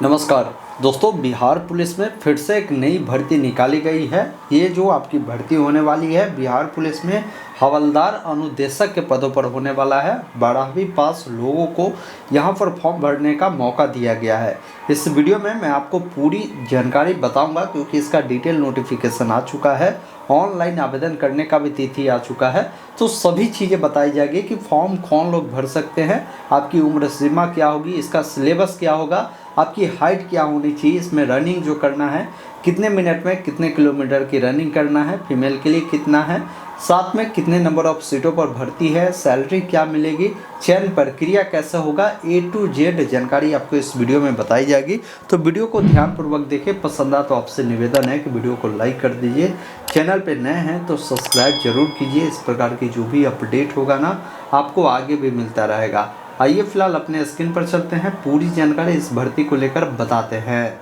नमस्कार दोस्तों, बिहार पुलिस में फिर से एक नई भर्ती निकाली गई है। ये जो आपकी भर्ती होने वाली है बिहार पुलिस में हवलदार अनुदेशक के पदों पर होने वाला है। 12वीं पास लोगों को यहाँ पर फॉर्म भरने का मौका दिया गया है। इस वीडियो में मैं आपको पूरी जानकारी बताऊंगा क्योंकि इसका डिटेल नोटिफिकेशन आ चुका है। ऑनलाइन आवेदन करने का भी तिथि आ चुका है, तो सभी चीज़ें बताई जाएगी कि फॉर्म कौन लोग भर सकते हैं, आपकी उम्र सीमा क्या होगी, इसका सिलेबस क्या होगा, आपकी हाइट क्या होनी चाहिए, इसमें रनिंग जो करना है कितने मिनट में कितने किलोमीटर की रनिंग करना है, फीमेल के लिए कितना है, साथ में कितने नंबर ऑफ सीटों पर भर्ती है, सैलरी क्या मिलेगी, चयन प्रक्रिया कैसे होगा, A to Z जानकारी आपको इस वीडियो में बताई जाएगी। तो वीडियो को ध्यानपूर्वक देखिए। पसंद आ तो आपसे निवेदन है कि वीडियो को लाइक कर दीजिए। चैनल पे नए हैं तो सब्सक्राइब जरूर कीजिए। इस प्रकार की जो भी अपडेट होगा ना आपको आगे भी मिलता रहेगा। आइए फिलहाल अपने स्क्रीन पर चलते हैं, पूरी जानकारी इस भर्ती को लेकर बताते हैं।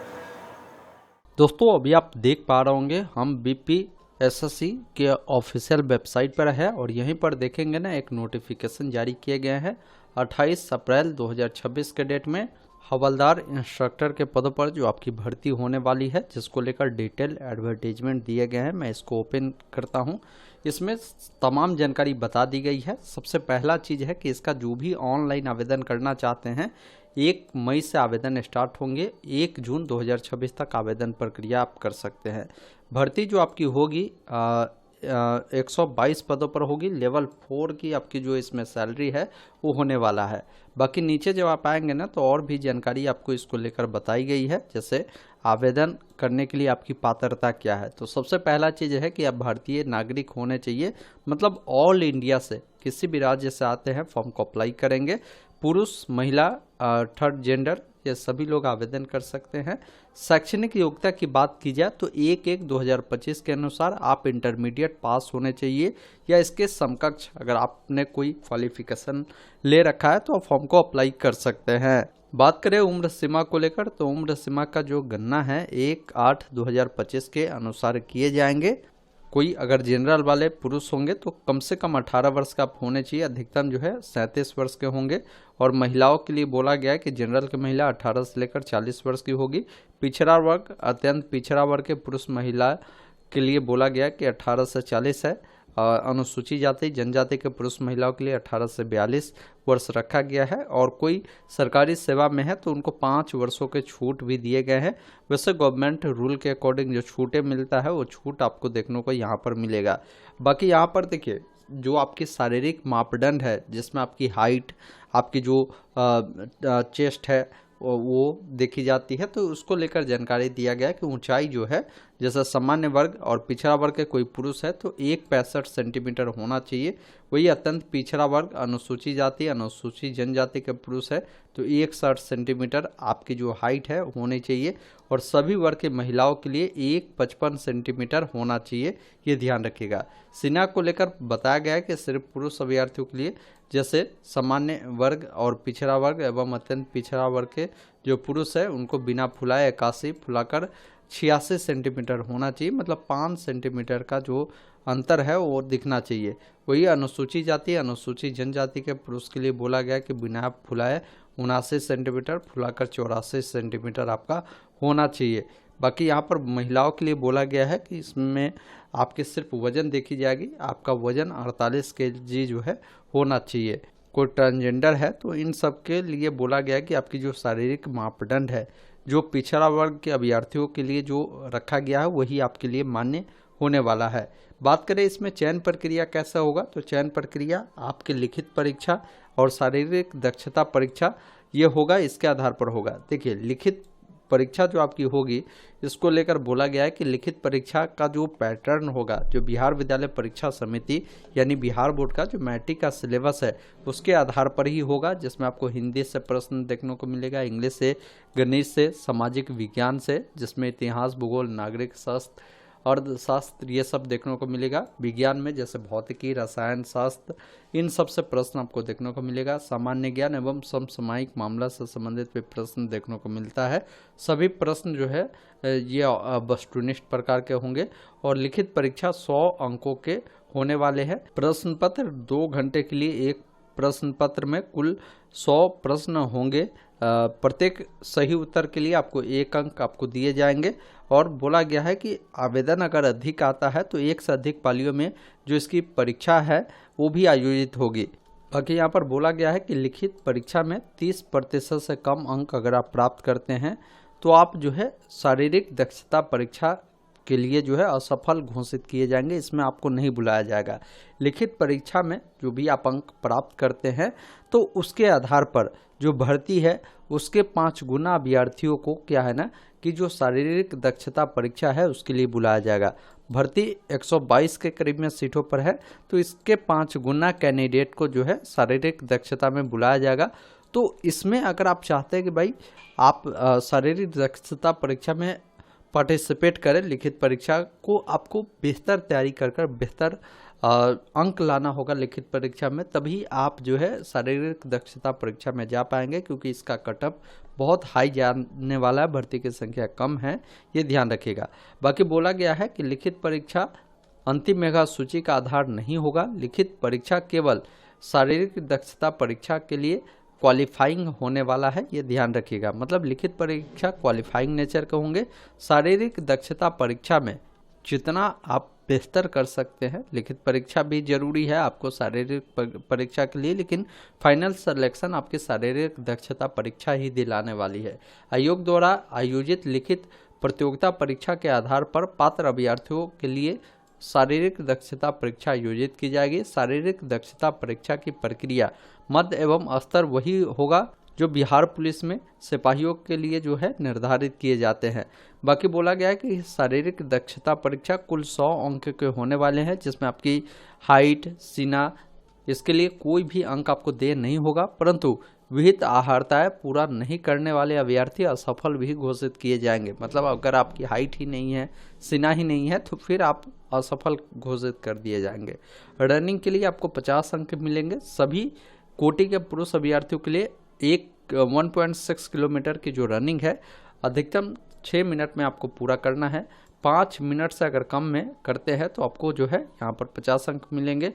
दोस्तों अभी आप देख पा रहे होंगे हम BPSSC के ऑफिशियल वेबसाइट पर है और यहीं पर देखेंगे ना एक नोटिफिकेशन जारी किए गए हैं 28 अप्रैल 2026 के डेट में हवलदार इंस्ट्रक्टर के पदों पर जो आपकी भर्ती होने वाली है, जिसको लेकर डिटेल एडवर्टीजमेंट दिए गए हैं। मैं इसको ओपन करता हूं। इसमें तमाम जानकारी बता दी गई है। सबसे पहला चीज़ है कि इसका जो भी ऑनलाइन आवेदन करना चाहते हैं 1 मई से आवेदन स्टार्ट होंगे। 1 जून 2026 तक आवेदन प्रक्रिया आप कर सकते हैं। भर्ती जो आपकी होगी 122 पदों पर होगी। लेवल 4 की आपकी जो इसमें सैलरी है वो होने वाला है। बाकी नीचे जब आप आएंगे ना तो और भी जानकारी आपको इसको लेकर बताई गई है, जैसे आवेदन करने के लिए आपकी पात्रता क्या है। तो सबसे पहला चीज़ है कि आप भारतीय नागरिक होने चाहिए, मतलब ऑल इंडिया से किसी भी राज्य से आते हैं फॉर्म को अप्लाई करेंगे। पुरुष महिला थर्ड जेंडर ये सभी लोग आवेदन कर सकते हैं। शैक्षणिक योग्यता की बात की जाए तो 1/1/2025 के अनुसार आप इंटरमीडिएट पास होने चाहिए या इसके समकक्ष अगर आपने कोई क्वालिफिकेशन ले रखा है तो आप फॉर्म को अप्लाई कर सकते हैं। बात करें उम्र सीमा को लेकर तो उम्र सीमा का जो गणना है 1/8/2025 के अनुसार किए जाएंगे। कोई अगर जनरल वाले पुरुष होंगे तो कम से कम 18 वर्ष का आप होने चाहिए, अधिकतम जो है 37 वर्ष के होंगे। और महिलाओं के लिए बोला गया है कि जनरल की महिला 18 से लेकर 40 वर्ष की होगी। पिछड़ा वर्ग अत्यंत पिछड़ा वर्ग के पुरुष महिला के लिए बोला गया है कि 18 से 40 है। अनुसूचित जाति जनजाति के पुरुष महिलाओं के लिए 18 से 42 वर्ष रखा गया है। और कोई सरकारी सेवा में है तो उनको 5 वर्षों के छूट भी दिए गए हैं। वैसे गवर्नमेंट रूल के अकॉर्डिंग जो छूटें मिलता है वो छूट आपको देखने को यहाँ पर मिलेगा। बाकी यहाँ पर देखिए जो आपकी शारीरिक मापदंड है, जिसमें आपकी हाइट, आपकी जो चेस्ट है वो देखी जाती है, तो उसको लेकर जानकारी दिया गया कि ऊंचाई जो है जैसे सामान्य वर्ग और पिछड़ा वर्ग के कोई पुरुष है तो 1.65 सेंटीमीटर होना चाहिए। वही अत्यंत पिछड़ा वर्ग अनुसूचित जाति अनुसूचित जनजाति के पुरुष है तो 1.60 सेंटीमीटर आपकी जो हाइट है होनी चाहिए। और सभी वर्ग के महिलाओं के लिए 1.55 सेंटीमीटर होना चाहिए, ये ध्यान रखिएगा। सीना को लेकर बताया गया है कि सिर्फ पुरुष अभ्यर्थियों के लिए जैसे सामान्य वर्ग और पिछड़ा वर्ग एवं अत्यंत पिछड़ा वर्ग के जो पुरुष है उनको बिना फुलाए 81 फुलाकर 86 सेंटीमीटर होना चाहिए, मतलब 5 सेंटीमीटर का जो अंतर है वो दिखना चाहिए। वही अनुसूचित जाति अनुसूचित जनजाति के पुरुष के लिए बोला गया कि बिना फुलाए 79 सेंटीमीटर फुलाकर 84 सेंटीमीटर आपका होना चाहिए। बाकी यहाँ पर महिलाओं के लिए बोला गया है कि इसमें आपके सिर्फ वजन देखी जाएगी, आपका वजन 48 kg जो है होना चाहिए। कोई ट्रांसजेंडर है तो इन सब के लिए बोला गया है कि आपकी जो शारीरिक मापदंड है जो पिछड़ा वर्ग के अभ्यर्थियों के लिए जो रखा गया है वही आपके लिए मान्य होने वाला है। बात करें इसमें चयन प्रक्रिया कैसा होगा तो चयन प्रक्रिया आपके लिखित परीक्षा और शारीरिक दक्षता परीक्षा ये होगा, इसके आधार पर होगा। देखिए लिखित परीक्षा जो आपकी होगी इसको लेकर बोला गया है कि लिखित परीक्षा का जो पैटर्न होगा जो बिहार विद्यालय परीक्षा समिति यानी बिहार बोर्ड का जो मैट्रिक का सिलेबस है उसके आधार पर ही होगा, जिसमें आपको हिंदी से प्रश्न देखने को मिलेगा, इंग्लिश से, गणित से, सामाजिक विज्ञान से, जिसमें इतिहास, भूगोल, नागरिक शास्त्र, अर्थशास्त्र ये सब देखने को मिलेगा। विज्ञान में जैसे भौतिकी, रसायन शास्त्र, इन सब से प्रश्न आपको देखने को मिलेगा। सामान्य ज्ञान एवं समसामयिक मामला से संबंधित भी प्रश्न देखने को मिलता है। सभी प्रश्न जो है ये वस्तुनिष्ठ प्रकार के होंगे। और लिखित परीक्षा 100 अंकों के होने वाले हैं। प्रश्न पत्र 2 घंटे के लिए एक प्रश्न पत्र में कुल 100 प्रश्न होंगे। प्रत्येक सही उत्तर के लिए आपको 1 अंक आपको दिए जाएंगे। और बोला गया है कि आवेदन अगर अधिक आता है तो 1 से अधिक पालियों में जो इसकी परीक्षा है वो भी आयोजित होगी। बाकी यहाँ पर बोला गया है कि लिखित परीक्षा में 30% से कम अंक अगर आप प्राप्त करते हैं तो आप जो है शारीरिक दक्षता परीक्षा के लिए जो है असफल घोषित किए जाएंगे, इसमें आपको नहीं बुलाया जाएगा। लिखित परीक्षा में जो भी आप अंक प्राप्त करते हैं तो उसके आधार पर जो भर्ती है उसके 5 गुना अभ्यर्थियों को क्या है ना कि जो शारीरिक दक्षता परीक्षा है उसके लिए बुलाया जाएगा। भर्ती 122 के करीब में सीटों पर है तो इसके 5 गुना कैंडिडेट को जो है शारीरिक दक्षता में बुलाया जाएगा। तो इसमें अगर आप चाहते हैं कि भाई आप शारीरिक दक्षता परीक्षा में पार्टिसिपेट करें, लिखित परीक्षा को आपको बेहतर तैयारी कर बेहतर अंक लाना होगा लिखित परीक्षा में, तभी आप जो है शारीरिक दक्षता परीक्षा में जा पाएंगे, क्योंकि इसका कटअप बहुत हाई जाने वाला है, भर्ती की संख्या कम है, ये ध्यान रखिएगा। बाकी बोला गया है कि लिखित परीक्षा अंतिम मेधा सूची का आधार नहीं होगा। लिखित परीक्षा केवल शारीरिक दक्षता परीक्षा के लिए क्वालिफाइंग होने वाला है, ये ध्यान रखिएगा। मतलब लिखित परीक्षा क्वालिफाइंग नेचर के होंगे। शारीरिक दक्षता परीक्षा में जितना आप बेहतर कर सकते हैं, लिखित परीक्षा भी जरूरी है आपको शारीरिक परीक्षा के लिए, लेकिन फाइनल सिलेक्शन आपकी शारीरिक दक्षता परीक्षा ही दिलाने वाली है। आयोग द्वारा आयोजित लिखित प्रतियोगिता परीक्षा के आधार पर पात्र अभ्यर्थियों के लिए शारीरिक दक्षता परीक्षा आयोजित की जाएगी। शारीरिक दक्षता परीक्षा की प्रक्रिया मध्य एवं स्तर वही होगा जो बिहार पुलिस में सिपाहियों के लिए जो है निर्धारित किए जाते हैं। बाकी बोला गया है कि शारीरिक दक्षता परीक्षा कुल 100 अंक के होने वाले हैं, जिसमें आपकी हाइट, सीना, इसके लिए कोई भी अंक आपको दे नहीं होगा, परंतु विहित आहारताएं पूरा नहीं करने वाले अभ्यर्थी असफल भी घोषित किए जाएंगे। मतलब अगर आपकी हाइट ही नहीं है, सीना ही नहीं है, तो फिर आप असफल घोषित कर दिए जाएंगे। रनिंग के लिए आपको 50 अंक मिलेंगे। सभी कोटि के पुरुष अभ्यर्थियों के लिए 1.6 किलोमीटर की जो रनिंग है अधिकतम 6 मिनट में आपको पूरा करना है। 5 मिनट से अगर कम में करते हैं तो आपको जो है यहाँ पर 50 अंक मिलेंगे।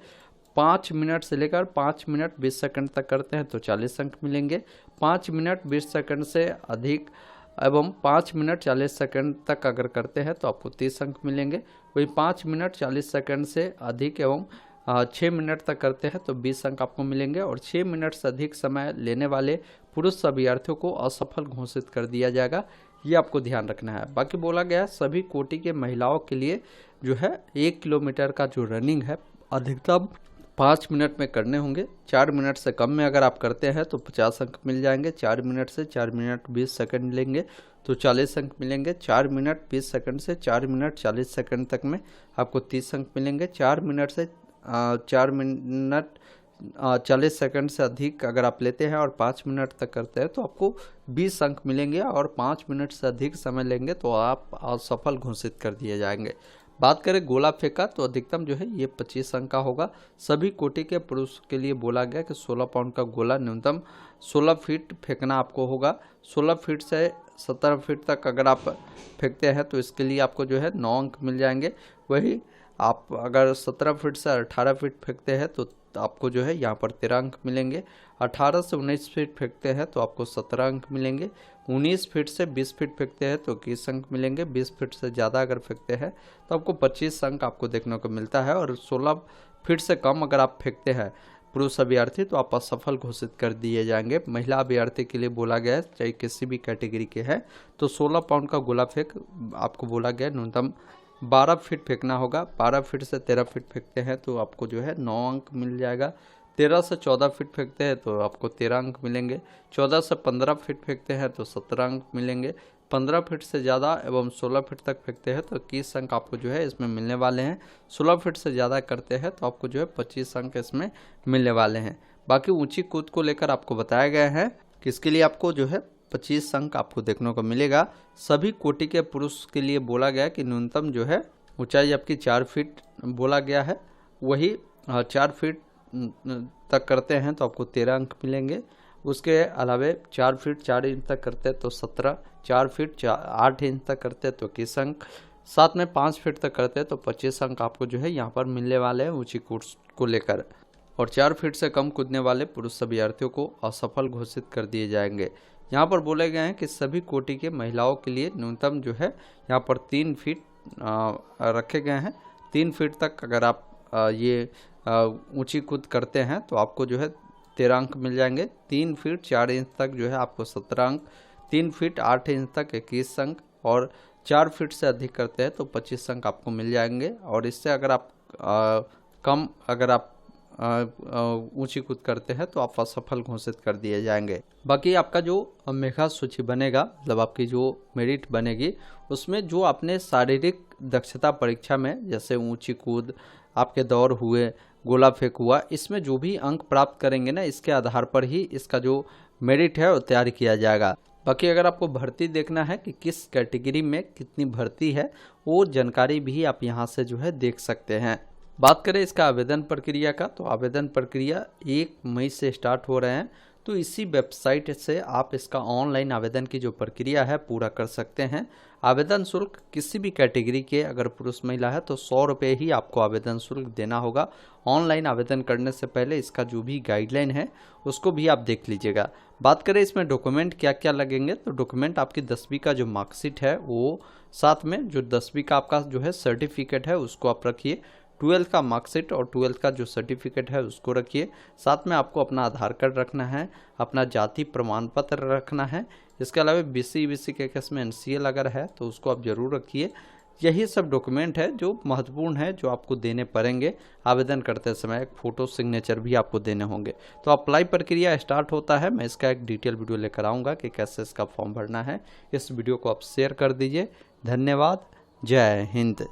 5 मिनट से लेकर 5 मिनट 20 सेकंड तक करते हैं तो 40 अंक मिलेंगे। 5 मिनट 20 सेकंड से अधिक एवं 5 मिनट 40 सेकंड तक अगर करते हैं तो आपको 30 अंक मिलेंगे। वही 5 मिनट 40 सेकंड से अधिक एवं 6 मिनट तक करते हैं तो 20 अंक आपको मिलेंगे। और 6 मिनट से अधिक समय लेने वाले पुरुष अभ्यर्थियों को असफल घोषित कर दिया जाएगा, ये आपको ध्यान रखना है। बाकी बोला गया है सभी कोटि के महिलाओं के लिए जो है 1 किलोमीटर का जो रनिंग है अधिकतम 5 मिनट में करने होंगे। 4 मिनट से कम में अगर आप करते हैं तो 50 अंक मिल जाएंगे। 4 मिनट से 4 मिनट 20 सेकंड लेंगे तो 40 अंक मिलेंगे। 4 मिनट 20 सेकंड से 4 मिनट 40 सेकंड तक में आपको 30 अंक मिलेंगे। 4 मिनट से 4 मिनट 40 सेकंड से अधिक अगर आप लेते हैं और 5 मिनट तक करते हैं तो आपको 20 अंक मिलेंगे। और 5 मिनट से अधिक समय लेंगे तो आप असफल घोषित कर दिए जाएंगे। बात करें गोला फेंका तो अधिकतम जो है ये 25 अंक का होगा। सभी कोटि के पुरुष के लिए बोला गया कि 16 पाउंड का गोला न्यूनतम 16 फीट फेंकना आपको होगा। 16 फीट से 17 फीट तक अगर आप फेंकते हैं तो इसके लिए आपको जो है 9 अंक मिल जाएंगे। वही आप अगर 17 फीट से 18 फीट फेंकते हैं तो आपको जो है यहाँ पर 13 अंक मिलेंगे। 18 से 19 फीट फेंकते हैं तो आपको 17 अंक मिलेंगे। 19 फीट से 20 फीट फेंकते हैं तो 21 अंक मिलेंगे। 20 फीट से ज़्यादा अगर फेंकते हैं तो आपको 25 अंक आपको देखने को मिलता है। और 16 फीट से कम अगर आप फेंकते हैं पुरुष अभ्यर्थी तो आप असफल घोषित कर दिए जाएंगे। महिला अभ्यर्थी के लिए बोला गया है चाहे किसी भी कैटेगरी के हैं तो 16 पाउंड का गोला फेंक आपको बोला गया न्यूनतम 12 फीट फेंकना होगा। 12 फीट से 13 फीट फेंकते हैं तो आपको जो है 9 अंक मिल जाएगा। 13 से 14 फीट फेंकते हैं तो आपको 13 अंक मिलेंगे। 14 से 15 फीट फेंकते हैं तो 17 अंक मिलेंगे। 15 फीट से ज़्यादा एवं 16 फीट तक फेंकते हैं तो 21 अंक आपको जो है इसमें मिलने वाले हैं। 16 फीट से ज़्यादा करते हैं तो आपको जो है 25 अंक इसमें मिलने वाले हैं। बाकी ऊंची कूद को लेकर आपको बताया गया है कि इसके लिए आपको जो है 25 अंक आपको देखने को मिलेगा। सभी कोटि के पुरुष के लिए बोला गया कि न्यूनतम जो है ऊंचाई आपकी 4 फीट बोला गया है। वही 4 फीट तक करते हैं तो आपको 13 अंक मिलेंगे। उसके अलावे 4 फीट 4 इंच तक करते हैं तो 17, 4 फीट 8 इंच तक करते हैं तो 21 अंक, साथ में 5 फीट तक करते हैं तो 25 अंक आपको जो है यहाँ पर मिलने वाले हैं ऊंची कूद को लेकर। और 4 फीट से कम कूदने वाले पुरुष अभ्यर्थियों को असफल घोषित कर दिए जाएंगे। यहाँ पर बोले गए हैं कि सभी कोटि के महिलाओं के लिए न्यूनतम जो है यहाँ पर 3 फीट रखे गए हैं। 3 फीट तक अगर आप ये ऊंची कूद करते हैं तो आपको जो है 13 अंक मिल जाएंगे। 3 फीट 4 इंच तक जो है आपको 17 अंक, 3 फीट 8 इंच तक 21 अंक और 4 फीट से अधिक करते हैं तो 25 अंक आपको मिल जाएंगे। और इससे अगर आप कम अगर आप ऊंची कूद करते हैं तो आप असफल घोषित कर दिए जाएंगे। बाकी आपका जो मेधा सूची बनेगा, मतलब आपकी जो मेरिट बनेगी, उसमें जो आपने शारीरिक दक्षता परीक्षा में जैसे ऊंची कूद, आपके दौड़ हुए, गोला फेंक हुआ, इसमें जो भी अंक प्राप्त करेंगे ना, इसके आधार पर ही इसका जो मेरिट है वो तैयार किया जाएगा। बाकी अगर आपको भर्ती देखना है कि किस कैटेगरी में कितनी भर्ती है, वो जानकारी भी आप यहाँ से जो है देख सकते हैं। बात करें इसका आवेदन प्रक्रिया का, तो आवेदन प्रक्रिया 1 मई से स्टार्ट हो रहे हैं। तो इसी वेबसाइट से आप इसका ऑनलाइन आवेदन की जो प्रक्रिया है पूरा कर सकते हैं। आवेदन शुल्क किसी भी कैटेगरी के अगर पुरुष महिला है तो 100 रुपये ही आपको आवेदन शुल्क देना होगा। ऑनलाइन आवेदन करने से पहले इसका जो भी गाइडलाइन है उसको भी आप देख लीजिएगा। बात करें इसमें डॉक्यूमेंट क्या क्या लगेंगे, तो डॉक्यूमेंट आपकी 10वीं का जो मार्कशीट है वो, साथ में जो 10वीं का आपका जो है सर्टिफिकेट है उसको आप रखिए, 12th का मार्कशीट और 12th का जो सर्टिफिकेट है उसको रखिए। साथ में आपको अपना आधार कार्ड रखना है, अपना जाति प्रमाण पत्र रखना है। इसके अलावा BC के केस में NCL अगर है तो उसको आप जरूर रखिए। यही सब डॉक्यूमेंट है जो महत्वपूर्ण है, जो आपको देने पड़ेंगे आवेदन करते समय। एक फ़ोटो सिग्नेचर भी आपको देने होंगे। तो अप्लाई प्रक्रिया स्टार्ट होता है। मैं इसका एक डिटेल वीडियो लेकर आऊँगा कि कैसे इसका फॉर्म भरना है। इस वीडियो को आप शेयर कर दीजिए। धन्यवाद। जय हिंद।